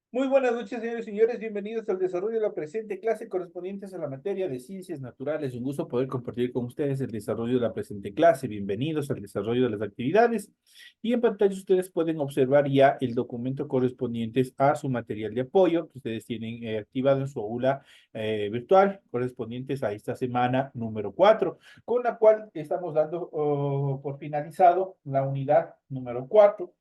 Muy buenas noches, señores y señores. Bienvenidos al desarrollo de la presente clase correspondientes a la materia de ciencias naturales. Un gusto poder compartir con ustedes el desarrollo de la presente clase. Bienvenidos al desarrollo de las actividades. Y en pantalla ustedes pueden observar ya el documento correspondientes a su material de apoyo que ustedes tienen activado en su aula virtual correspondientes a esta semana número 4, con la cual estamos dando por finalizado la unidad número 4.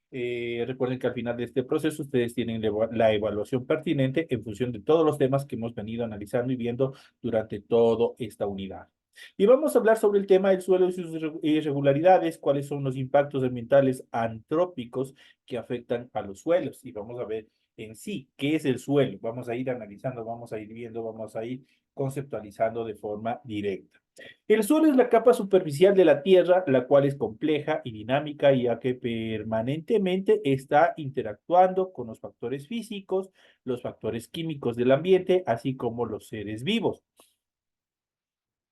Recuerden que al final de este proceso ustedes tienen la evaluación pertinente en función de todos los temas que hemos venido analizando y viendo durante toda esta unidad. Y vamos a hablar sobre el tema del suelo y sus irregularidades, cuáles son los impactos ambientales antrópicos que afectan a los suelos. Y vamos a ver en sí qué es el suelo. Vamos a ir analizando, vamos a ir viendo, vamos a ir conceptualizando de forma directa. El suelo es la capa superficial de la Tierra, la cual es compleja y dinámica, ya que permanentemente está interactuando con los factores físicos, los factores químicos del ambiente, así como los seres vivos.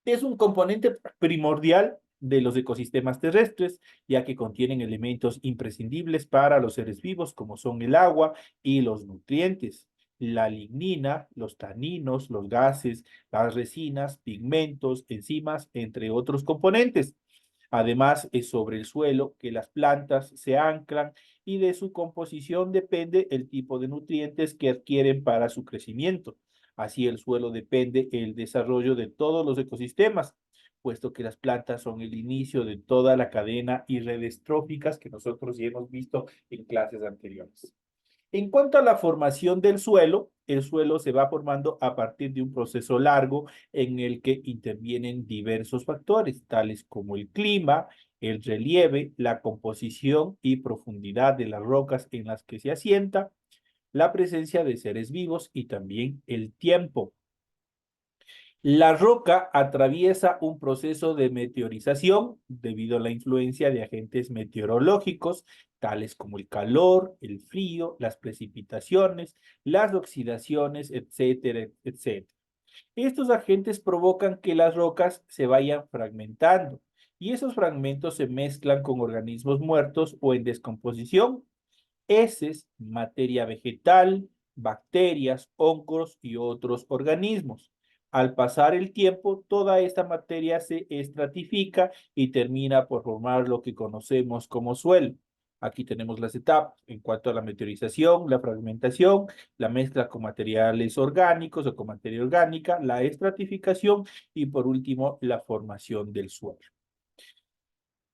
Es un componente primordial de los ecosistemas terrestres, ya que contienen elementos imprescindibles para los seres vivos, como son el agua y los nutrientes, la lignina, los taninos, los gases, las resinas, pigmentos, enzimas, entre otros componentes. Además, es sobre el suelo que las plantas se anclan y de su composición depende el tipo de nutrientes que adquieren para su crecimiento. Así el suelo depende el desarrollo de todos los ecosistemas, puesto que las plantas son el inicio de toda la cadena y redes tróficas que nosotros ya hemos visto en clases anteriores. En cuanto a la formación del suelo, el suelo se va formando a partir de un proceso largo en el que intervienen diversos factores, tales como el clima, el relieve, la composición y profundidad de las rocas en las que se asienta, la presencia de seres vivos y también el tiempo. La roca atraviesa un proceso de meteorización debido a la influencia de agentes meteorológicos, tales como el calor, el frío, las precipitaciones, las oxidaciones, etcétera, etcétera. Estos agentes provocan que las rocas se vayan fragmentando y esos fragmentos se mezclan con organismos muertos o en descomposición, heces, materia vegetal, bacterias, hongos y otros organismos. Al pasar el tiempo, toda esta materia se estratifica y termina por formar lo que conocemos como suelo. Aquí tenemos las etapas en cuanto a la meteorización, la fragmentación, la mezcla con materiales orgánicos o con materia orgánica, la estratificación y por último la formación del suelo.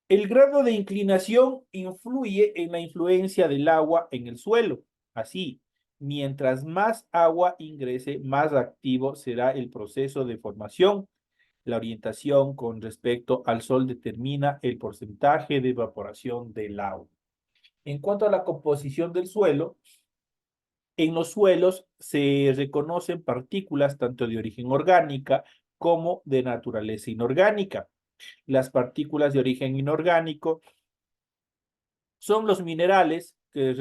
El grado de inclinación influye en la influencia del agua en el suelo. Así, mientras más agua ingrese, más activo será el proceso de formación. La orientación con respecto al sol determina el porcentaje de evaporación del agua. En cuanto a la composición del suelo, en los suelos se reconocen partículas tanto de origen orgánica como de naturaleza inorgánica. Las partículas de origen inorgánico son los minerales que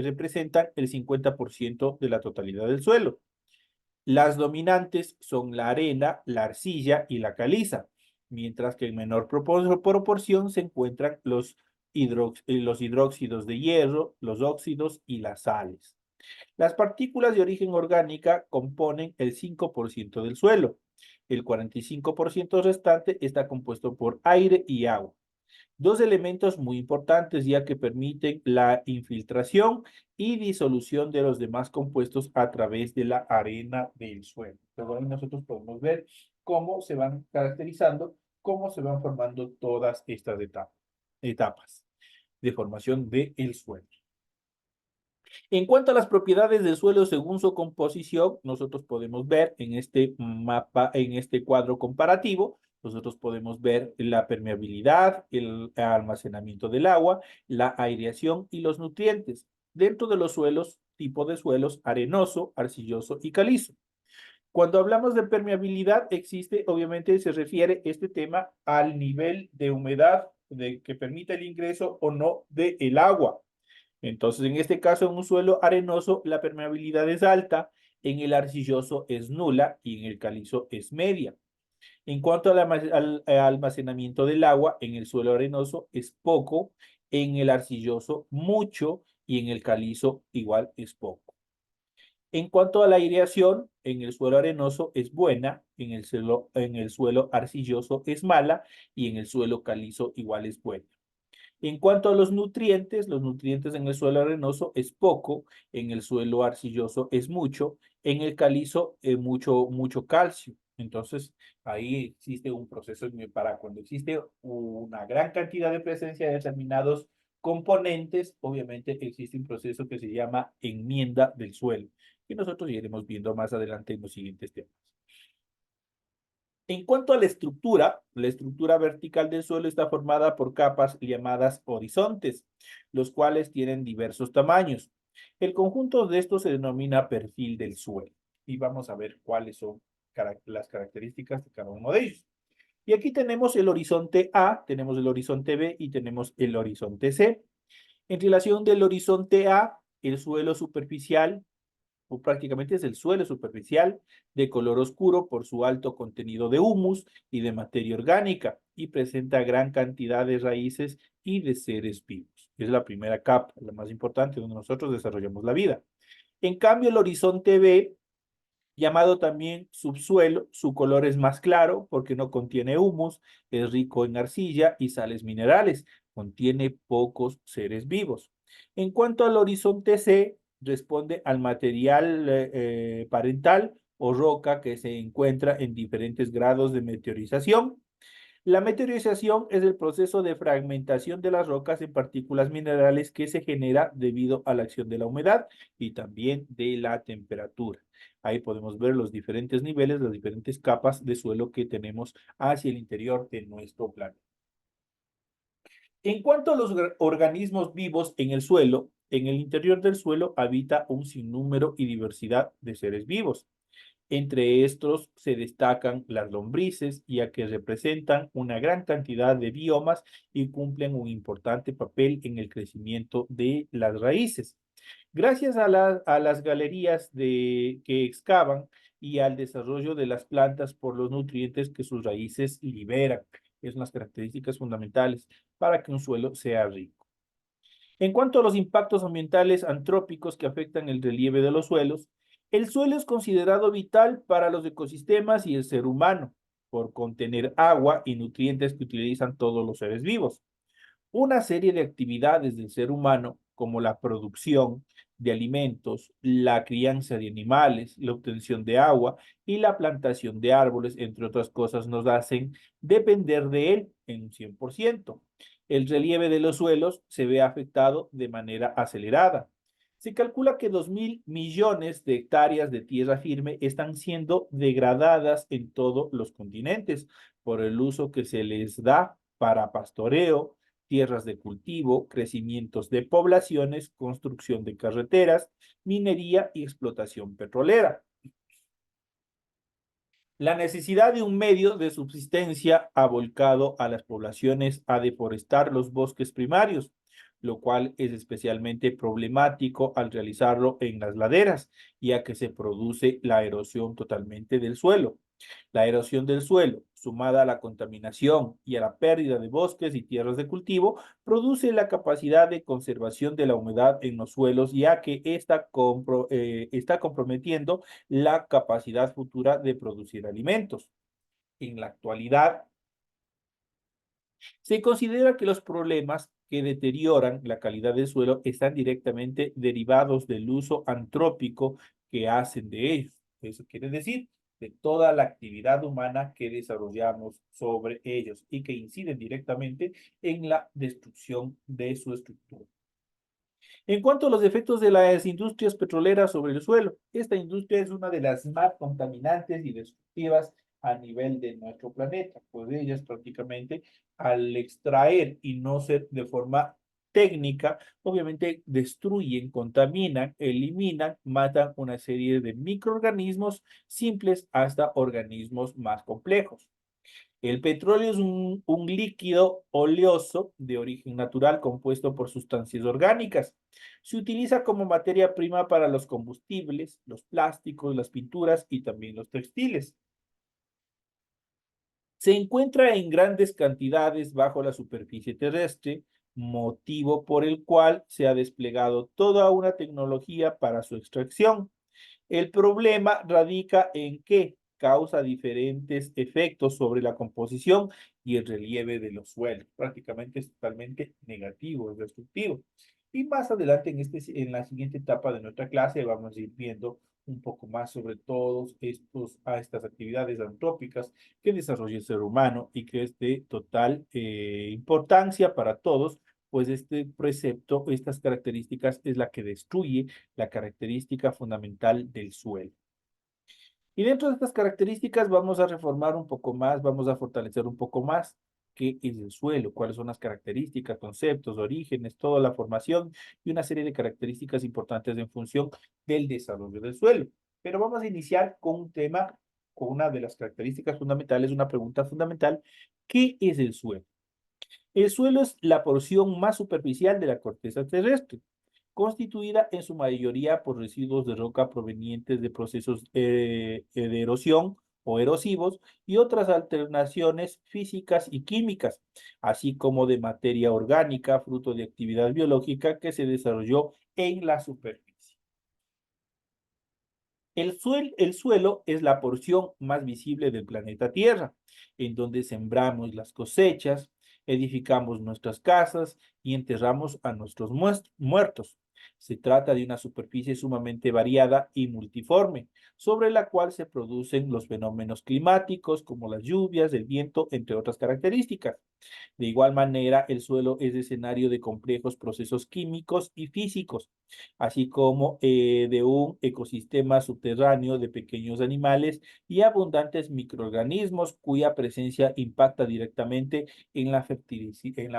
representan el 50% de la totalidad del suelo. Las dominantes son la arena, la arcilla y la caliza, mientras que en menor proporción se encuentran los hidróxidos de hierro, los óxidos y las sales. Las partículas de origen orgánica componen el 5% del suelo. El 45% restante está compuesto por aire y agua. Dos elementos muy importantes ya que permiten la infiltración y disolución de los demás compuestos a través de la arena del suelo. Luego ahí nosotros podemos ver cómo se van caracterizando, cómo se van formando todas estas etapas de formación del suelo. En cuanto a las propiedades del suelo según su composición, nosotros podemos ver en este mapa, en este cuadro comparativo, nosotros podemos ver la permeabilidad, el almacenamiento del agua, la aireación y los nutrientes. Dentro de los suelos, tipo de suelos arenoso, arcilloso y calizo. Cuando hablamos de permeabilidad, existe, obviamente, se refiere este tema al nivel de humedad que permite el ingreso o no del agua. Entonces, en este caso, en un suelo arenoso, la permeabilidad es alta, en el arcilloso es nula y en el calizo es media. En cuanto al almacenamiento del agua, en el suelo arenoso es poco, en el arcilloso mucho y en el calizo igual es poco. En cuanto a la aireación, en el suelo arenoso es buena, en el suelo arcilloso es mala y en el suelo calizo igual es buena. En cuanto a los nutrientes en el suelo arenoso es poco, en el suelo arcilloso es mucho, en el calizo mucho calcio. Entonces, ahí existe un proceso para cuando existe una gran cantidad de presencia de determinados componentes, obviamente existe un proceso que se llama enmienda del suelo, que nosotros iremos viendo más adelante en los siguientes temas. En cuanto a la estructura vertical del suelo está formada por capas llamadas horizontes, los cuales tienen diversos tamaños. El conjunto de estos se denomina perfil del suelo. Y vamos a ver cuáles son las características de cada uno de ellos. Y aquí tenemos el horizonte A, tenemos el horizonte B y tenemos el horizonte C. En relación del horizonte A, el suelo superficial o prácticamente es el suelo superficial de color oscuro por su alto contenido de humus y de materia orgánica y presenta gran cantidad de raíces y de seres vivos. Es la primera capa, la más importante, donde nosotros desarrollamos la vida. En cambio, el horizonte B, llamado también subsuelo, su color es más claro porque no contiene humus, es rico en arcilla y sales minerales, contiene pocos seres vivos. En cuanto al horizonte C, responde al material parental o roca que se encuentra en diferentes grados de meteorización. La meteorización es el proceso de fragmentación de las rocas en partículas minerales que se genera debido a la acción de la humedad y también de la temperatura. Ahí podemos ver los diferentes niveles, las diferentes capas de suelo que tenemos hacia el interior de nuestro planeta. En cuanto a los organismos vivos en el suelo, en el interior del suelo habita un sinnúmero y diversidad de seres vivos. Entre estos se destacan las lombrices, ya que representan una gran cantidad de biomas y cumplen un importante papel en el crecimiento de las raíces. Gracias a las galerías que excavan y al desarrollo de las plantas por los nutrientes que sus raíces liberan. Es unas características fundamentales para que un suelo sea rico. En cuanto a los impactos ambientales antrópicos que afectan el relieve de los suelos, el suelo es considerado vital para los ecosistemas y el ser humano, por contener agua y nutrientes que utilizan todos los seres vivos. Una serie de actividades del ser humano, como la producción de alimentos, la crianza de animales, la obtención de agua y la plantación de árboles, entre otras cosas, nos hacen depender de él en un 100%. El relieve de los suelos se ve afectado de manera acelerada. Se calcula que 2.000 millones de hectáreas de tierra firme están siendo degradadas en todos los continentes por el uso que se les da para pastoreo, tierras de cultivo, crecimientos de poblaciones, construcción de carreteras, minería y explotación petrolera. La necesidad de un medio de subsistencia ha volcado a las poblaciones a deforestar los bosques primarios, lo cual es especialmente problemático al realizarlo en las laderas, ya que se produce la erosión totalmente del suelo. La erosión del suelo, sumada a la contaminación y a la pérdida de bosques y tierras de cultivo, produce la capacidad de conservación de la humedad en los suelos, ya que está comprometiendo la capacidad futura de producir alimentos. En la actualidad, se considera que los problemas que deterioran la calidad del suelo están directamente derivados del uso antrópico que hacen de ellos. Eso quiere decir de toda la actividad humana que desarrollamos sobre ellos y que inciden directamente en la destrucción de su estructura. En cuanto a los efectos de las industrias petroleras sobre el suelo, esta industria es una de las más contaminantes y destructivas a nivel de nuestro planeta, pues ellas prácticamente al extraer y no ser de forma técnica, obviamente destruyen, contaminan, eliminan, matan una serie de microorganismos simples hasta organismos más complejos. El petróleo es un líquido oleoso de origen natural compuesto por sustancias orgánicas. Se utiliza como materia prima para los combustibles, los plásticos, las pinturas y también los textiles. Se encuentra en grandes cantidades bajo la superficie terrestre, motivo por el cual se ha desplegado toda una tecnología para su extracción. El problema radica en que causa diferentes efectos sobre la composición y el relieve de los suelos. Prácticamente es totalmente negativo, es destructivo. Y más adelante en la siguiente etapa de nuestra clase vamos a ir viendo un poco más sobre todos estas actividades antrópicas que desarrolla el ser humano y que es de total importancia para todos, pues este precepto, estas características es la que destruye la característica fundamental del suelo. Y dentro de estas características vamos a reformar un poco más, vamos a fortalecer un poco más qué es el suelo, cuáles son las características, conceptos, orígenes, toda la formación y una serie de características importantes en función del desarrollo del suelo. Pero vamos a iniciar con un tema, con una de las características fundamentales, una pregunta fundamental: ¿qué es el suelo? El suelo es la porción más superficial de la corteza terrestre, constituida en su mayoría por residuos de roca provenientes de procesos de erosión o erosivos y otras alternaciones físicas y químicas, así como de materia orgánica, fruto de actividad biológica que se desarrolló en la superficie. El suelo es la porción más visible del planeta Tierra, en donde sembramos las cosechas, edificamos nuestras casas y enterramos a nuestros muertos. Se trata de una superficie sumamente variada y multiforme, sobre la cual se producen los fenómenos climáticos como las lluvias, el viento, entre otras características. De igual manera, el suelo es escenario de complejos procesos químicos y físicos, así como de un ecosistema subterráneo de pequeños animales y abundantes microorganismos cuya presencia impacta directamente en la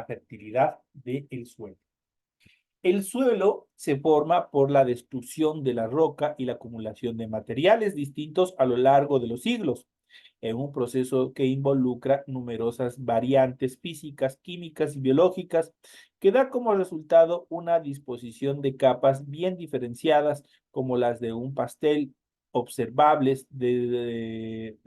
fertilidad del suelo. El suelo se forma por la destrucción de la roca y la acumulación de materiales distintos a lo largo de los siglos, en un proceso que involucra numerosas variantes físicas, químicas y biológicas, que da como resultado una disposición de capas bien diferenciadas, como las de un pastel, observables en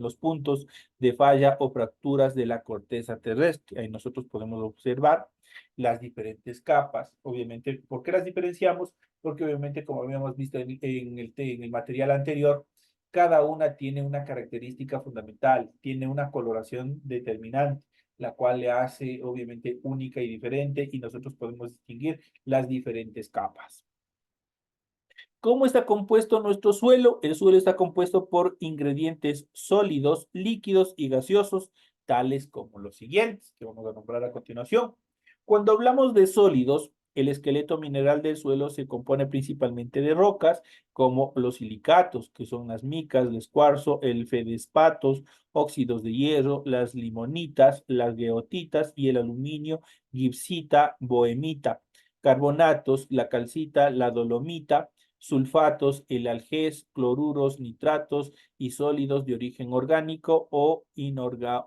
los puntos de falla o fracturas de la corteza terrestre. Ahí nosotros podemos observar las diferentes capas. Obviamente, ¿por qué las diferenciamos? Porque obviamente, como habíamos visto en el material anterior, cada una tiene una característica fundamental, tiene una coloración determinante, la cual le hace obviamente única y diferente, y nosotros podemos distinguir las diferentes capas. ¿Cómo está compuesto nuestro suelo? El suelo está compuesto por ingredientes sólidos, líquidos y gaseosos, tales como los siguientes, que vamos a nombrar a continuación. Cuando hablamos de sólidos, el esqueleto mineral del suelo se compone principalmente de rocas, como los silicatos, que son las micas, el cuarzo, el feldespatos, óxidos de hierro, las limonitas, las geotitas y el aluminio, gipsita, bohemita. Carbonatos, la calcita, la dolomita, sulfatos, el algés, cloruros, nitratos y sólidos de origen orgánico o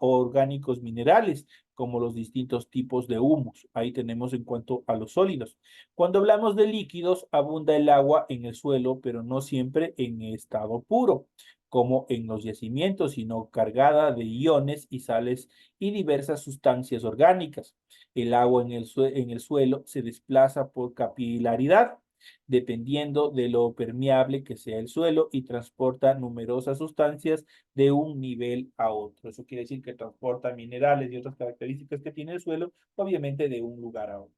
orgánicos minerales, como los distintos tipos de humus. Ahí tenemos en cuanto a los sólidos. Cuando hablamos de líquidos, abunda el agua en el suelo, pero no siempre en estado puro, como en los yacimientos, sino cargada de iones y sales y diversas sustancias orgánicas. El agua en el suelo se desplaza por capilaridad, dependiendo de lo permeable que sea el suelo, y transporta numerosas sustancias de un nivel a otro. Eso quiere decir que transporta minerales y otras características que tiene el suelo, obviamente de un lugar a otro.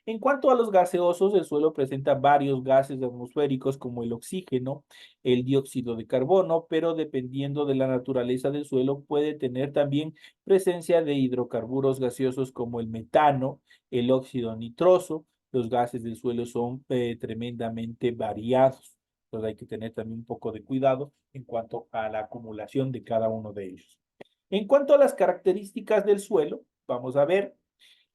En cuanto a los gaseosos, el suelo presenta varios gases atmosféricos como el oxígeno, el dióxido de carbono, pero dependiendo de la naturaleza del suelo puede tener también presencia de hidrocarburos gaseosos como el metano, el óxido nitroso. Los gases del suelo son tremendamente variados. Entonces hay que tener también un poco de cuidado en cuanto a la acumulación de cada uno de ellos. En cuanto a las características del suelo, vamos a ver.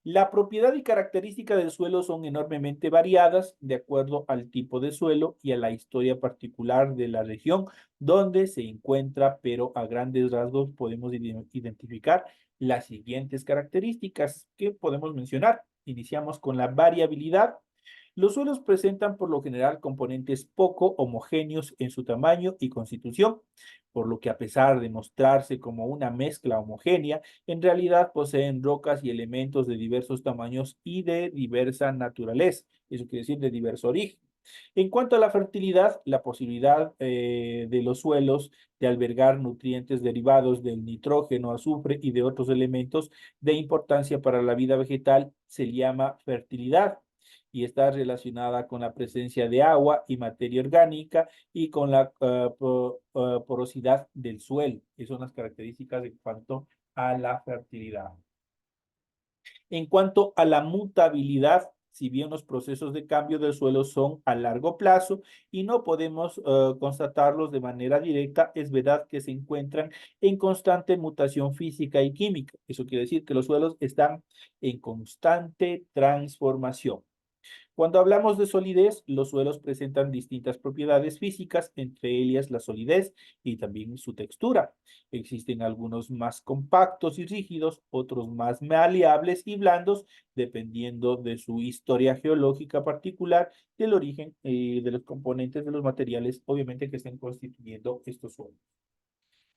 La propiedad y característica del suelo son enormemente variadas de acuerdo al tipo de suelo y a la historia particular de la región donde se encuentra, pero a grandes rasgos podemos identificar las siguientes características que podemos mencionar. Iniciamos con la variabilidad. Los suelos presentan por lo general componentes poco homogéneos en su tamaño y constitución, por lo que a pesar de mostrarse como una mezcla homogénea, en realidad poseen rocas y elementos de diversos tamaños y de diversa naturaleza, eso quiere decir de diverso origen. En cuanto a la fertilidad, la posibilidad de los suelos de albergar nutrientes derivados del nitrógeno, azufre y de otros elementos de importancia para la vida vegetal se llama fertilidad y está relacionada con la presencia de agua y materia orgánica y con la porosidad del suelo. Esas son las características en cuanto a la fertilidad. En cuanto a la mutabilidad, si bien los procesos de cambio del suelo son a largo plazo y no podemos constatarlos de manera directa, es verdad que se encuentran en constante mutación física y química. Eso quiere decir que los suelos están en constante transformación. Cuando hablamos de solidez, los suelos presentan distintas propiedades físicas, entre ellas la solidez y también su textura. Existen algunos más compactos y rígidos, otros más maleables y blandos, dependiendo de su historia geológica particular, del origen de los componentes de los materiales, obviamente, que estén constituyendo estos suelos.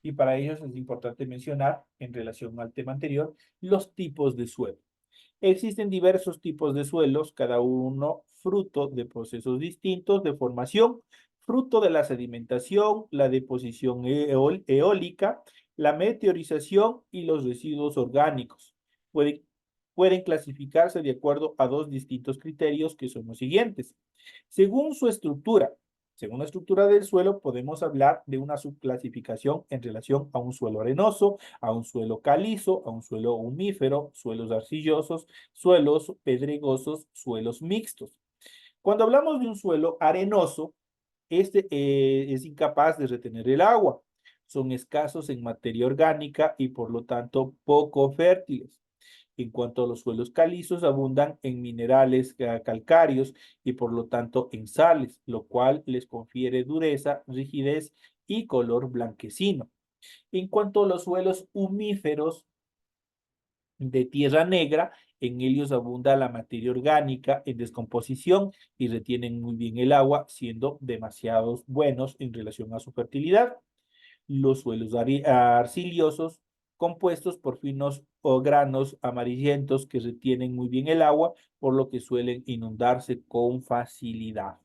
Y para ello es importante mencionar, en relación al tema anterior, los tipos de suelo. Existen diversos tipos de suelos, cada uno fruto de procesos distintos de formación, fruto de la sedimentación, la deposición eólica, la meteorización y los residuos orgánicos. Pueden, pueden clasificarse de acuerdo a dos distintos criterios que son los siguientes. Según su estructura, según la estructura del suelo, podemos hablar de una subclasificación en relación a un suelo arenoso, a un suelo calizo, a un suelo humífero, suelos arcillosos, suelos pedregosos, suelos mixtos. Cuando hablamos de un suelo arenoso, este es incapaz de retener el agua. Son escasos en materia orgánica y por lo tanto poco fértiles. En cuanto a los suelos calizos, abundan en minerales calcáreos y por lo tanto en sales, lo cual les confiere dureza, rigidez y color blanquecino. En cuanto a los suelos humíferos de tierra negra, en ellos abunda la materia orgánica en descomposición y retienen muy bien el agua, siendo demasiados buenos en relación a su fertilidad. Los suelos arcillosos, compuestos por finos o granos amarillentos que retienen muy bien el agua, por lo que suelen inundarse con facilidad.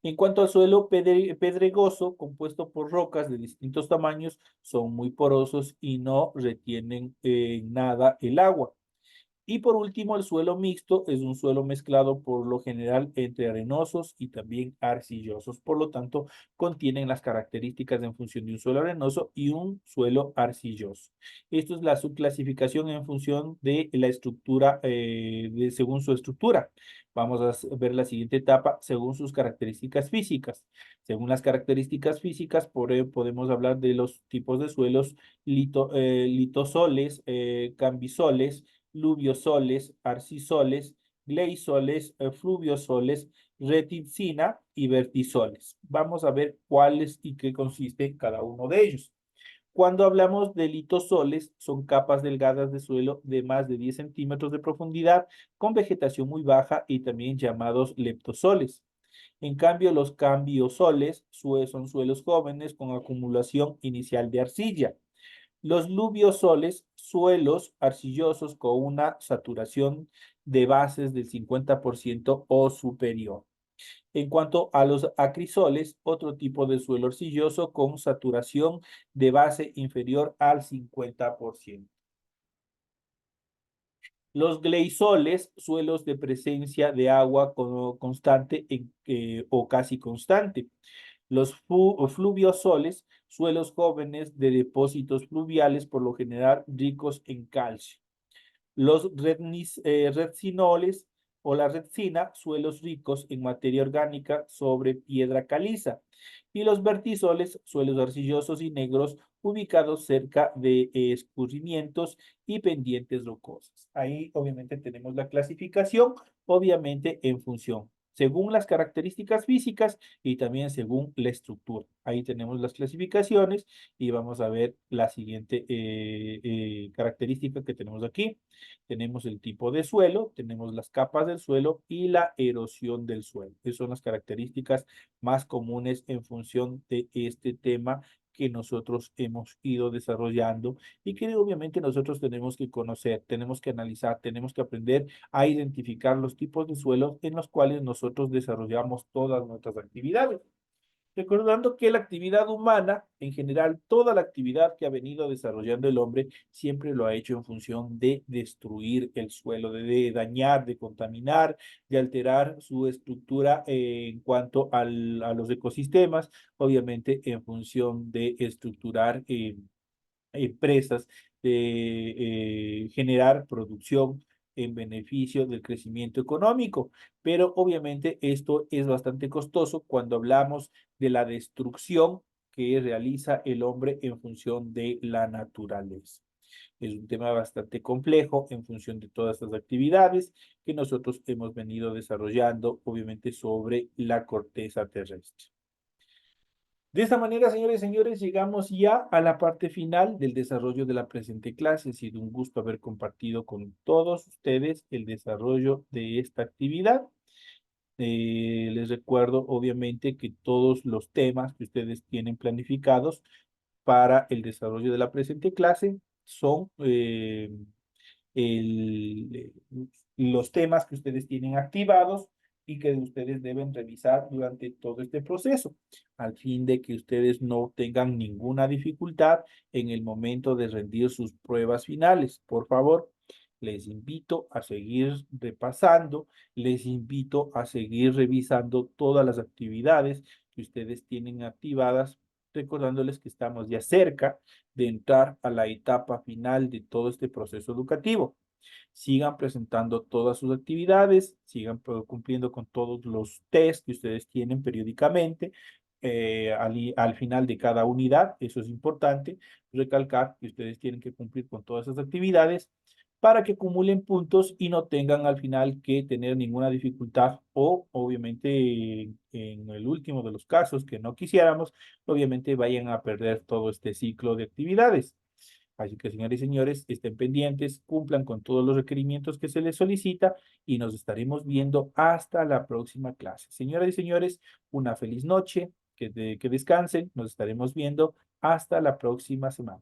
En cuanto al suelo pedregoso, compuesto por rocas de distintos tamaños, son muy porosos y no retienen nada el agua. Y por último, el suelo mixto es un suelo mezclado por lo general entre arenosos y también arcillosos. Por lo tanto, contienen las características en función de un suelo arenoso y un suelo arcilloso. Esto es la subclasificación en función de la estructura, según su estructura. Vamos a ver la siguiente etapa según sus características físicas. Según las características físicas, podemos hablar de los tipos de suelos litosoles, cambisoles, luviosoles, arcisoles, gleisoles, fluviosoles, reticina y vertisoles. Vamos a ver cuáles y qué consiste cada uno de ellos. Cuando hablamos de litosoles, son capas delgadas de suelo de más de 10 centímetros de profundidad con vegetación muy baja y también llamados leptosoles. En cambio, los cambiosoles son suelos jóvenes con acumulación inicial de arcilla. Los luviosoles, suelos arcillosos con una saturación de bases del 50% o superior. En cuanto a los acrisoles, otro tipo de suelo arcilloso con saturación de base inferior al 50%. Los gleisoles, suelos de presencia de agua constante o casi constante. Los fluviosoles, suelos jóvenes de depósitos fluviales, por lo general ricos en calcio. Los retsinoles o la retsina, suelos ricos en materia orgánica sobre piedra caliza. Y los vertisoles, suelos arcillosos y negros ubicados cerca de escurrimientos y pendientes rocosas. Ahí obviamente tenemos la clasificación, obviamente en función según las características físicas y también según la estructura. Ahí tenemos las clasificaciones y vamos a ver la siguiente característica que tenemos aquí. Tenemos el tipo de suelo, tenemos las capas del suelo y la erosión del suelo. Esas son las características más comunes en función de este tema que nosotros hemos ido desarrollando y que obviamente nosotros tenemos que conocer, tenemos que analizar, tenemos que aprender a identificar los tipos de suelos en los cuales nosotros desarrollamos todas nuestras actividades. Recordando que la actividad humana, en general, toda la actividad que ha venido desarrollando el hombre, siempre lo ha hecho en función de destruir el suelo, de dañar, de contaminar, de alterar su estructura en cuanto a los ecosistemas, obviamente en función de estructurar empresas, de generar producción en beneficio del crecimiento económico. Pero obviamente esto es bastante costoso cuando hablamos de la destrucción que realiza el hombre en función de la naturaleza. Es un tema bastante complejo en función de todas estas actividades que nosotros hemos venido desarrollando, obviamente, sobre la corteza terrestre. De esta manera, señores y señores, llegamos ya a la parte final del desarrollo de la presente clase. Ha sido un gusto haber compartido con todos ustedes el desarrollo de esta actividad. Les recuerdo, obviamente, que todos los temas que ustedes tienen planificados para el desarrollo de la presente clase son los temas que ustedes tienen activados y que ustedes deben revisar durante todo este proceso, al fin de que ustedes no tengan ninguna dificultad en el momento de rendir sus pruebas finales. Por favor, les invito a seguir repasando, les invito a seguir revisando todas las actividades que ustedes tienen activadas, recordándoles que estamos ya cerca de entrar a la etapa final de todo este proceso educativo. Sigan presentando todas sus actividades, sigan cumpliendo con todos los test que ustedes tienen periódicamente al final de cada unidad. Eso es importante, recalcar que ustedes tienen que cumplir con todas esas actividades para que acumulen puntos y no tengan al final que tener ninguna dificultad o obviamente en el último de los casos que no quisiéramos, obviamente vayan a perder todo este ciclo de actividades. Así que, señores y señores, estén pendientes, cumplan con todos los requerimientos que se les solicita y nos estaremos viendo hasta la próxima clase. Señoras y señores, una feliz noche, que descansen, nos estaremos viendo hasta la próxima semana.